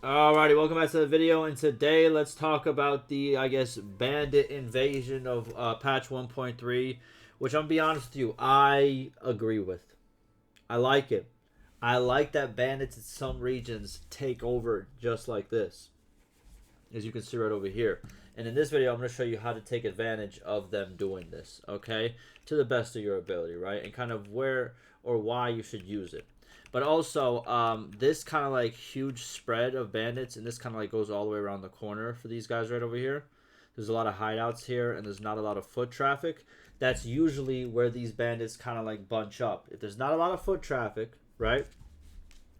Alrighty, welcome back to the video, and today let's talk about the, Bandit invasion of patch 1.3, which I'm gonna be honest with you, I agree with. I like it. I like that bandits in some regions take over just like this, as you can see right over here. And in this video, I'm going to show you how to take advantage of them doing this, okay? To the best of your ability, right? And kind of where or why you should use it. But also, this kind of like huge spread of bandits, and this kind of like goes all the way around the corner for these guys right over here. There's a lot of hideouts here, and there's not a lot of foot traffic. That's usually where these bandits kind of like bunch up. If there's not a lot of foot traffic, right?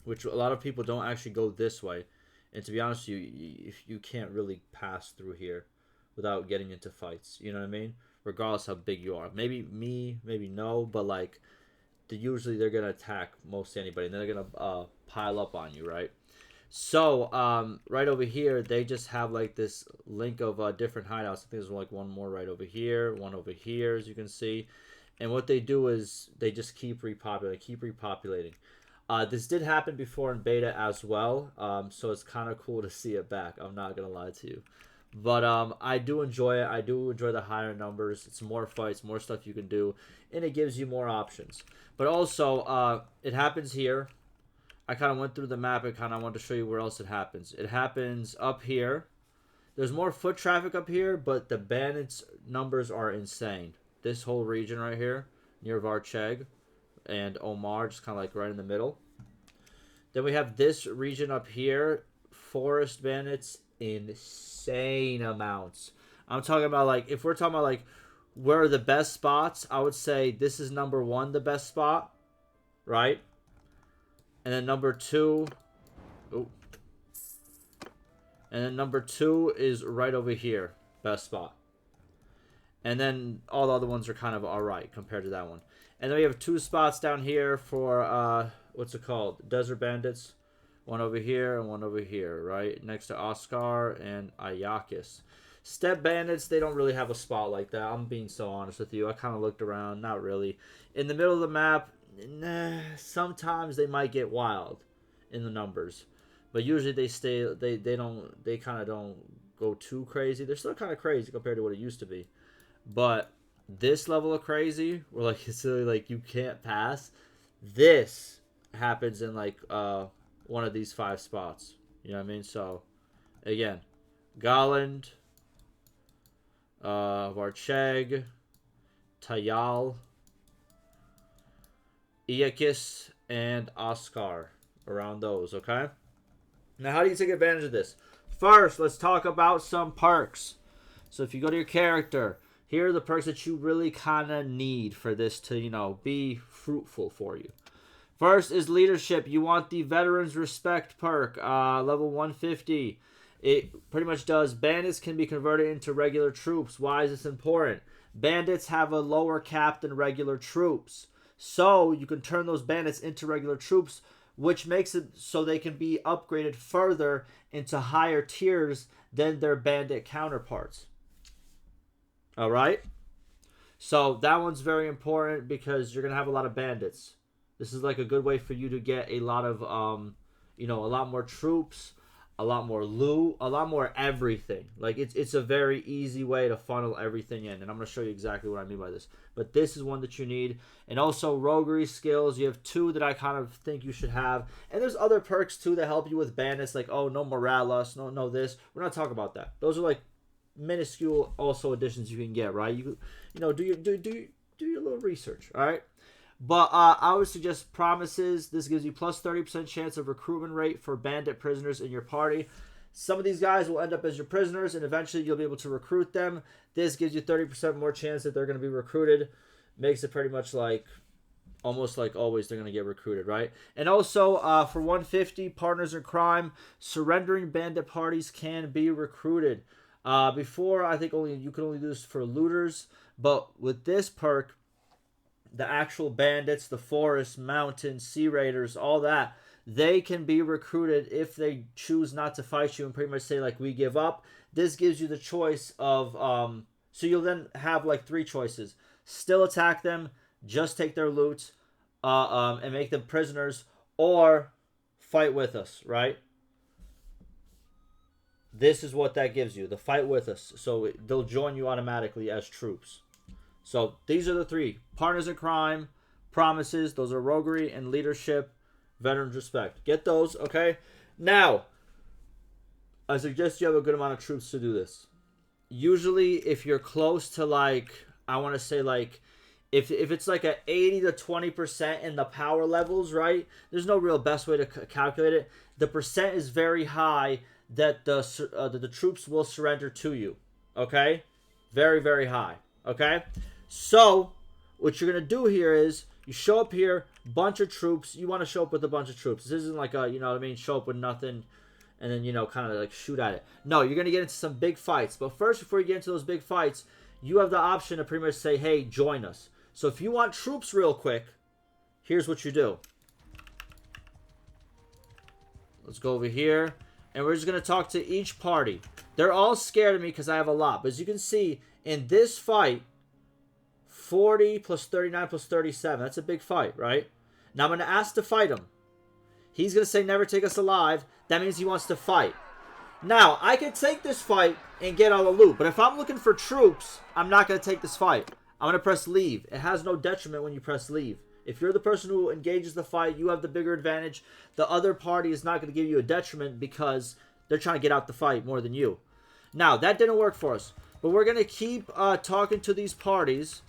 Which a lot of people don't actually go this way. And to be honest with you, you can't really pass through here without getting into fights. You know what I mean? Regardless how big you are. Maybe me, maybe no, but like usually they're gonna attack most anybody, and they're gonna pile up on you, right? So right over here, they just have like this link of different hideouts. I think there's like one more right over here, one over here, as you can see. And what they do is they just keep repopulating. This did happen before in beta as well, so it's kind of cool to see it back. I'm not gonna lie to you, but I do enjoy it. I do enjoy the higher numbers. It's more fights, more stuff you can do, and it gives you more options. But also, it happens here. I kind of went through the map and kind of wanted to show you where else it happens. It happens up here. There's more foot traffic up here, but the bandits numbers are insane. This whole region right here, near Varcheg and Omar, just kind of like right in the middle. Then we have this region up here, forest bandits, insane amounts. I'm talking about like, if we're talking about like where are the best spots, I would say this is number one, the best spot, right? And then number two, oh, and then number two is right over here, best spot. And then all the other ones are kind of alright compared to that one. And then we have two spots down here for, what's it called? Desert Bandits. One over here and one over here, right? Next to Oscar and Ayakis. Step Bandits, they don't really have a spot like that. I'm being so honest with you. I kind of looked around. Not really. In the middle of the map, nah, sometimes they might get wild in the numbers. But usually they stay, they kind of don't go too crazy. They're still kind of crazy compared to what it used to be. But this level of crazy, where like it's really like you can't pass, this happens in like one of these 5 spots. You know what I mean? So again, Golland, Varcheg, Tayal, Iakis, and Oscar, around those. Okay. Now, how do you take advantage of this? First, let's talk about some perks. So if you go to your character, here are the perks that you really kind of need for this to, you know, be fruitful for you. First is leadership. You want the Veterans Respect perk, level 150. It pretty much does. Bandits can be converted into regular troops. Why is this important? Bandits have a lower cap than regular troops. So you can turn those bandits into regular troops, which makes it so they can be upgraded further into higher tiers than their bandit counterparts. All right, so that one's very important because you're gonna have a lot of bandits. This is like a good way for you to get a lot of a lot more troops, a lot more loot, a lot more everything. Like it's a very easy way to funnel everything in, and I'm gonna show you exactly what I mean by this. But this is one that you need. And also roguery skills, you have 2 that I kind of think you should have, and there's other perks too that help you with bandits, like, oh, no morales, no this. We're not talking about that. Those are like minuscule also additions you can get, right? You know, do your little research, all right? But I would suggest promises. This gives you plus 30% chance of recruitment rate for bandit prisoners in your party. Some of these guys will end up as your prisoners, and eventually you'll be able to recruit them. This gives you 30% more chance that they're going to be recruited. Makes it pretty much like almost like always they're going to get recruited, right? And also for 150 partners in crime, surrendering bandit parties can be recruited. Before, I think you could only do this for looters, but with this perk, the actual bandits, the forest, mountain, sea raiders, all that, they can be recruited if they choose not to fight you and pretty much say, like, we give up. This gives you the choice of, so you'll then have like 3 choices. Still attack them, just take their loot, and make them prisoners, or fight with us, right? this is what that gives you. The fight with us. So they'll join you automatically as troops. So these are the three. Partners in crime, promises. Those are roguery and leadership, veterans respect. Get those, okay? Now, I suggest you have a good amount of troops to do this. Usually, if you're close to like, I want to say like, if it's like a 80 to 20% in the power levels, right? There's no real best way to calculate it. The percent is very high that the troops will surrender to you, okay? Very, very high, okay? So, what you're going to do here is, you show up here, bunch of troops. You want to show up with a bunch of troops. This isn't like a, you know what I mean, show up with nothing and then, you know, kind of like shoot at it. No, you're going to get into some big fights. But first, before you get into those big fights, you have the option to pretty much say, hey, join us. So if you want troops real quick, here's what you do. Let's go over here. And we're just going to talk to each party. They're all scared of me because I have a lot. But as you can see, in this fight, 40 plus 39 plus 37. That's a big fight, right? Now I'm going to ask to fight him. He's going to say, never take us alive. That means he wants to fight. Now, I can take this fight and get all the loot. But if I'm looking for troops, I'm not going to take this fight. I'm going to press leave. It has no detriment when you press leave. If you're the person who engages the fight, you have the bigger advantage. The other party is not going to give you a detriment because they're trying to get out the fight more than you. Now, that didn't work for us. But we're going to keep talking to these parties.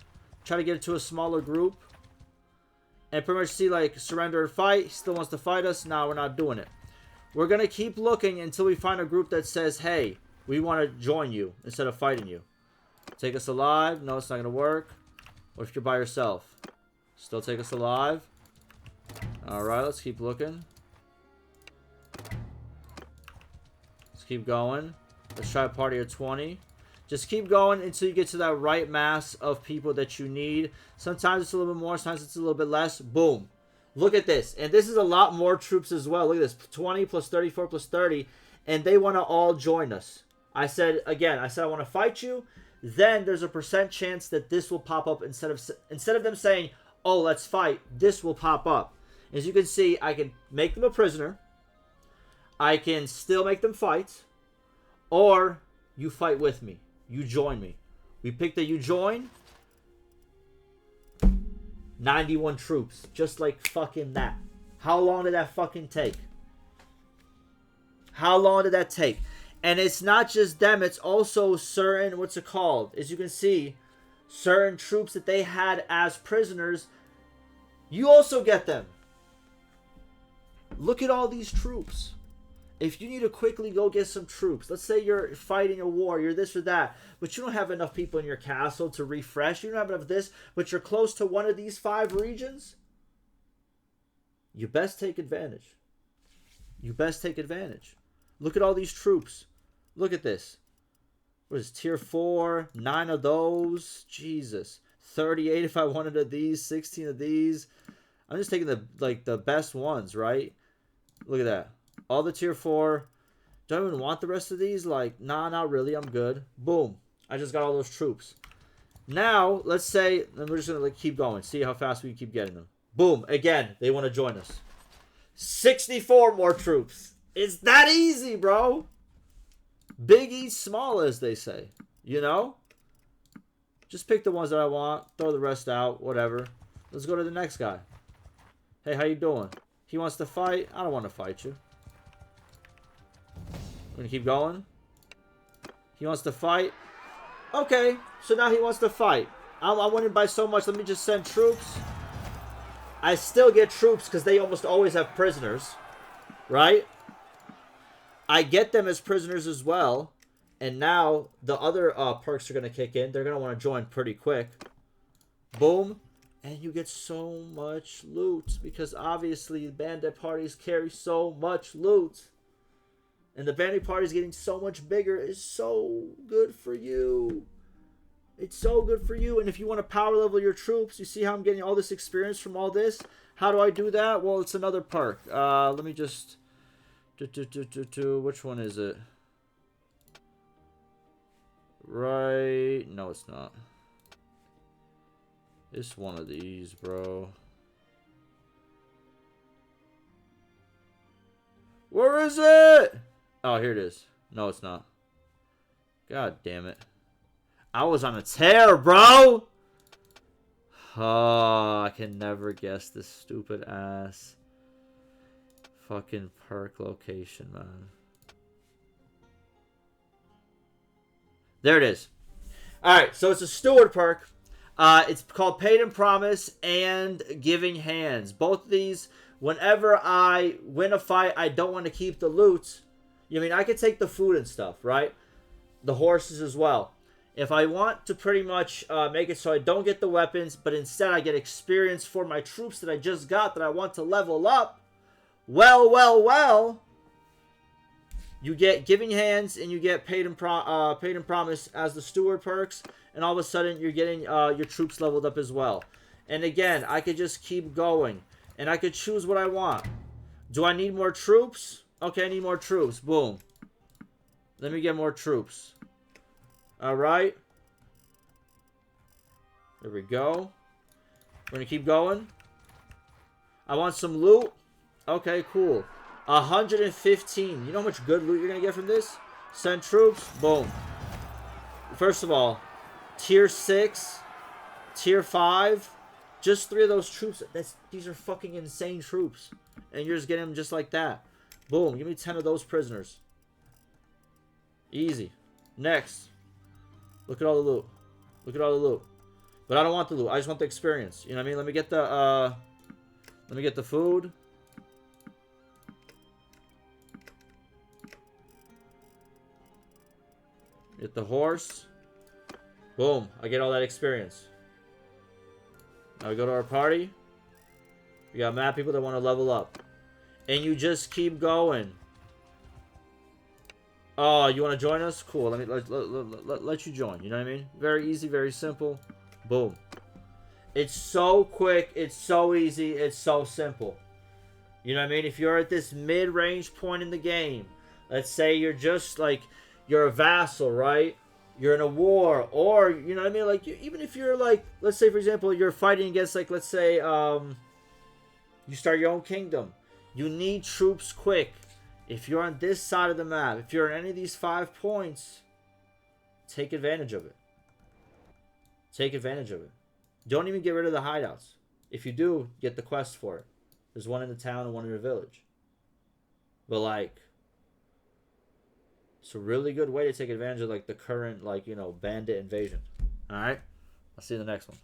Try to get it to a smaller group. And pretty much see like surrender and fight. He still wants to fight us. Now we're not doing it. We're going to keep looking until we find a group that says, hey, we want to join you instead of fighting you. Take us alive. No, it's not going to work. What if you're by yourself? Still take us alive. Alright, let's keep looking. Let's keep going. Let's try a party of 20. Just keep going until you get to that right mass of people that you need. Sometimes it's a little bit more, sometimes it's a little bit less. Boom. Look at this. And this is a lot more troops as well. Look at this. 20 plus 34 plus 30. And they want to all join us. I said, again, I want to fight you. Then there's a percent chance that this will pop up instead of them saying, oh, let's fight. This will pop up. As you can see, I can make them a prisoner. I can still make them fight. Or you fight with me. You join me. We picked that you join. 91 troops. Just like fucking that. How long did that fucking take? How long did that take? And it's not just them. It's also certain, what's it called? As you can see, certain troops that they had as prisoners. You also get them. Look at all these troops. If you need to quickly go get some troops, let's say you're fighting a war, you're this or that, but you don't have enough people in your castle to refresh, you don't have enough of this, but you're close to one of these 5 regions, you best take advantage. You best take advantage. Look at all these troops. Look at this. What is tier 4? 9 of those. Jesus. 38 if I wanted of these. 16 of these. I'm just taking the best ones, right? Look at that. All the tier 4. Do I even want the rest of these? Like, nah, not really. I'm good. Boom. I just got all those troops. Now, let's say, and we're just going to like keep going. See how fast we keep getting them. Boom. Again, they want to join us. 64 more troops. It's that easy, bro. Big eat small, as they say. You know? Just pick the ones that I want. Throw the rest out. Whatever. Let's go to the next guy. Hey, how you doing? He wants to fight. I don't want to fight you. We're going to keep going. He wants to fight. Okay. So now he wants to fight. I'm winning by so much. Let me just send troops. I still get troops because they almost always have prisoners. Right? I get them as prisoners as well. And now the other perks are going to kick in. They're going to want to join pretty quick. Boom. And you get so much loot. Because obviously bandit parties carry so much loot. And the bandit party is getting so much bigger. It's so good for you. It's so good for you. And if you want to power level your troops, you see how I'm getting all this experience from all this? How do I do that? Well, it's another perk. Let me just... Which one is it? Right. No, it's not. It's one of these, bro. Where is it? Oh, here it is. No, it's not. God damn it. I was on a tear, bro! Oh, I can never guess this stupid ass fucking perk location, man. There it is. Alright, so it's a steward perk. It's called Paid and Promise and Giving Hands. Both of these, whenever I win a fight, I don't want to keep the loot. I mean, I could take the food and stuff, right? The horses as well. If I want to pretty much make it so I don't get the weapons, but instead I get experience for my troops that I just got that I want to level up, well, you get Giving Hands and you get Paid and Promise as the steward perks, and all of a sudden you're getting your troops leveled up as well. And again, I could just keep going, and I could choose what I want. Do I need more troops? Okay, I need more troops. Boom. Let me get more troops. Alright. There we go. We're gonna keep going. I want some loot. Okay, cool. 115. You know how much good loot you're gonna get from this? Send troops. Boom. First of all, tier 6, tier 5. Just 3 of those troops. These are fucking insane troops. And you're just getting them just like that. Boom. Give me 10 of those prisoners. Easy. Next. Look at all the loot. Look at all the loot. But I don't want the loot. I just want the experience. You know what I mean? Let me get the food. Get the horse. Boom. I get all that experience. Now we go to our party. We got mad people that want to level up. And you just keep going. Oh, you want to join us? Cool. Let you join. You know what I mean? Very easy, very simple. Boom. It's so quick. It's so easy. It's so simple. You know what I mean? If you're at this mid-range point in the game, let's say you're just like, you're a vassal, right? You're in a war, or, you know what I mean? Like, even if you're like, let's say, for example, you're fighting against, like, let's say, you start your own kingdom. You need troops quick. If you're on this side of the map, if you're in any of these 5 points, take advantage of it. Take advantage of it. Don't even get rid of the hideouts. If you do, get the quest for it. There's one in the town and one in the village. But, like, it's a really good way to take advantage of, like, the current, like, you know, bandit invasion. Alright? I'll see you in the next one.